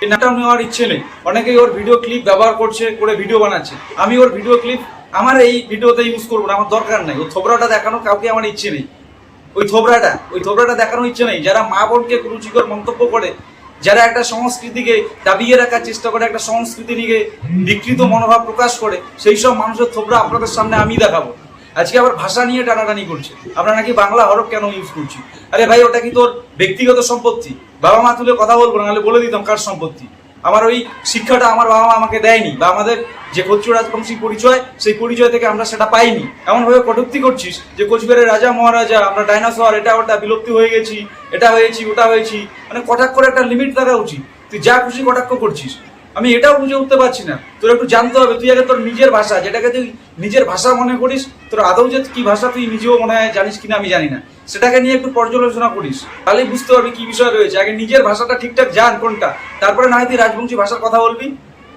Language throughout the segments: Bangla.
এই নামটা নেওয়ার ইচ্ছে নেই। অনেকেই ওর ভিডিও ক্লিপ ব্যবহার করছে, করে ভিডিও বানাচ্ছে। আমি ওর ভিডিও ক্লিপ আমার এই ভিডিওতে ইউজ করবো না, আমার দরকার নাই। ওই থোবরাটা দেখানো কাউকে আমার ইচ্ছে নেই। ওই থোবরাটা দেখানোর ইচ্ছে নেই। যারা মা বোনকে রুচিকর মন্তব্য করে, যারা একটা সংস্কৃতিকে দাবিয়ে রাখার চেষ্টা করে, একটা সংস্কৃতি নিয়ে বিকৃত মনোভাব প্রকাশ করে, সেই সব মানুষের থোবরা আপনাদের সামনে আমি দেখাবো। আজকে আবার ভাষা নিয়ে টানাটানি করছে, আমরা নাকি বাংলা হরফ কেন ইউজ করছি। আরে ভাই, ওটা কি তোর ব্যক্তিগত সম্পত্তি? বাবা মা তুলে কথা বলবো না, নাহলে বলে দিতাম কার সম্পত্তি। আমার ওই শিক্ষাটা আমার বাবা মা আমাকে দেয়নি, বা আমাদের যে ক্ষত্রিয় রাজবংশী পরিচয়, সেই পরিচয় থেকে আমরা সেটা পাইনি। এমনভাবে কটূক্তি করছিস যে কোচবিহারের রাজা মহারাজা, আমরা ডাইনোসর, এটা ওটা বিলুপ্তি হয়ে গেছি, এটা হয়েছি ওটা হয়েছি। মানে কটাক্ষ করে একটা লিমিট থাকা উচিত। তুই যা খুশি কটাক্ষ করছিস, আমি এটাও বুঝে উঠতে পারছি না। তোর একটু জানতে হবে, তুই আগে তোর নিজের ভাষা, যেটাকে তুই নিজের ভাষা মনে করিস, তোর আদৌ যে কি ভাষা তুই নিজেও মনে হয় জানিস কিনা আমি জানি না, সেটাকে নিয়ে একটু পর্যালোচনা করিস, তাহলেই বুঝতে পারবি কি বিষয় রয়েছে। আগে নিজের ভাষাটা ঠিকঠাক জান কোনটা, তারপরে না হয় তুই রাজবংশী ভাষার কথা বলবি।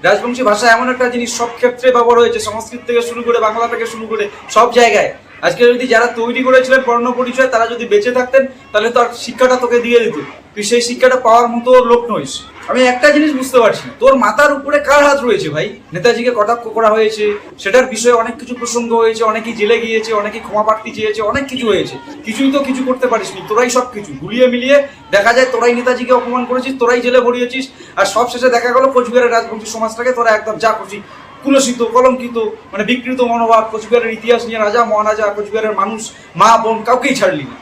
রাজবংশী ভাষা এমন একটা জিনিস সব ক্ষেত্রে ব্যবহার হয়েছে, সংস্কৃত থেকে শুরু করে বাংলা থেকে শুরু করে সব জায়গায়। আজকে যদি যারা তৈরি করেছিলেন বর্ণ পরিচয়, তারা যদি বেঁচে থাকতেন, তাহলে তোর শিক্ষাটা তোকে দিয়ে দিত। তুই সেই শিক্ষাটা পাওয়ার মতো লোক নইস। আমি একটা জিনিস বুঝতে পারছি না, তোর মাথার উপরে কার হাত রয়েছে ভাই? নেতাজিকে কটাক্ষ করা হয়েছে, সেটার বিষয়ে অনেক কিছু প্রসঙ্গ হয়েছে, অনেকেই জেলে গিয়েছে, অনেকেই ক্ষমা প্রার্থী চেয়েছে, অনেক কিছু হয়েছে। কিছুই তো কিছু করতে পারিসনি। তোরাই সব কিছু গুলিয়ে মিলিয়ে দেখা যায় তোরাই নেতাজিকে অপমান করেছিস, তোরাই জেলে ভরিয়েছিস। আর সব শেষে দেখা গেল কোচবিহারের রাজবংশী সমাজটাকে তোরা একদম যা খুশি কুলসিত, কলঙ্কিত, মানে বিকৃত মনোভাব। কোচবিহারের ইতিহাস নিয়ে, রাজা মহারাজা, কোচবিহারের মানুষ, মা বোন, কাউকেই ছাড়লি না।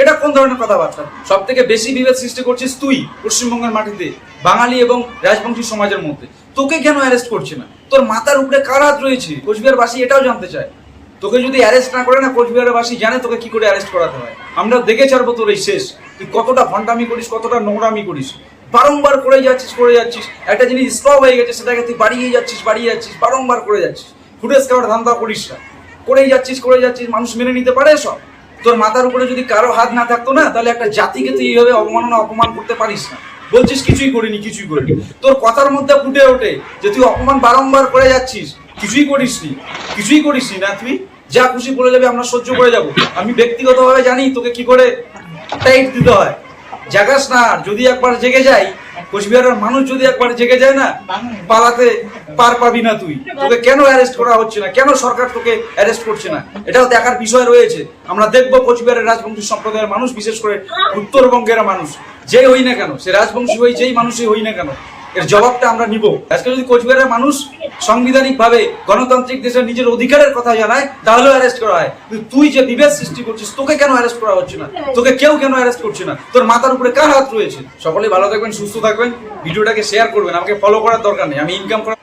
এটা কোন ধরনের কথাবার্তা? সব থেকে বেশি বিভেদ সৃষ্টি করছিস তুই পশ্চিমবঙ্গের মাটিতে, বাঙালি এবং রাজবংশী সমাজের মধ্যে। তোকে কেন অ্যারেস্ট করছে না? তোর মাথার উপরে কার হাত রয়েছে? কোচবিহারবাসী এটাও জানতে চায়। তোকে যদি অ্যারেস্ট না করে না, কোচবিহারবাসী জানে তোকে কি করে অ্যারেস্ট করাতে হয়। আমরা দেখে ছাড়বো তোর এই শেষ। তুই কতটা ভণ্ডামি করিস, কতটা নোংরামি করিস, বারংবার করে যাচ্ছিস। একটা জিনিস স্টপ হয়ে গেছে, সেটাকে তুই বাড়িয়ে যাচ্ছিস, বারংবার করে যাচ্ছিস। ফুটেজ খাওয়ার ধান্দা করিস না, করেই যাচ্ছিস। মানুষ মেনে নিতে পারে সব? তোর মাথার উপরে যদি কারো হাত না থাকতো না, তাহলে একটা জাতিকে তুই এইভাবে অপমান করতে পারিস না। বলছিস কিছুই করিনি। তোর কথার মধ্যে ফুটে ওঠে যে তুই অপমান বারংবার করে যাচ্ছিস, কিছুই করিসনি না। তুই যা খুশি বলে যাবে, আমরা সহ্য করে যাব। আমি ব্যক্তিগতভাবে জানি তোকে কি করে টাইট দিতে হয়। জাগাস না। যদি একবার জেগে যাই, কোচবিহারের মানুষ যদি একবার জেগে যায় না, পালাতে পার পাবি না তুই। তোকে কেন অ্যারেস্ট করা হচ্ছে না, কেন সরকার তোকে অ্যারেস্ট করছে না, এটাও দেখার বিষয় রয়েছে। আমরা দেখবো কোচবিহারের রাজবংশী সম্প্রদায়ের মানুষ, বিশেষ করে উত্তরবঙ্গের মানুষ, যেই হই না কেন, সে রাজবংশী হই, যেই মানুষই হই না কেন, এর জবাবটা আমরা নিব। আজকে যদি কোচবিহারের মানুষ সাংবিধানিক ভাবে গণতান্ত্রিক দেশের নিজের অধিকারের কথা জানায়, তাহলেও অ্যারেস্ট করা হয়। তুই যে বিভেদ সৃষ্টি করছিস, তোকে কেন অ্যারেস্ট করা হচ্ছে না? তোকে কেউ কেন অ্যারেস্ট করছে না? তোর মাথার উপরে কার হাত রয়েছে? সকলেই ভালো থাকবেন, সুস্থ থাকবেন, ভিডিওটাকে শেয়ার করবেন। আমাকে ফলো করার দরকার নেই, আমি ইনকাম করা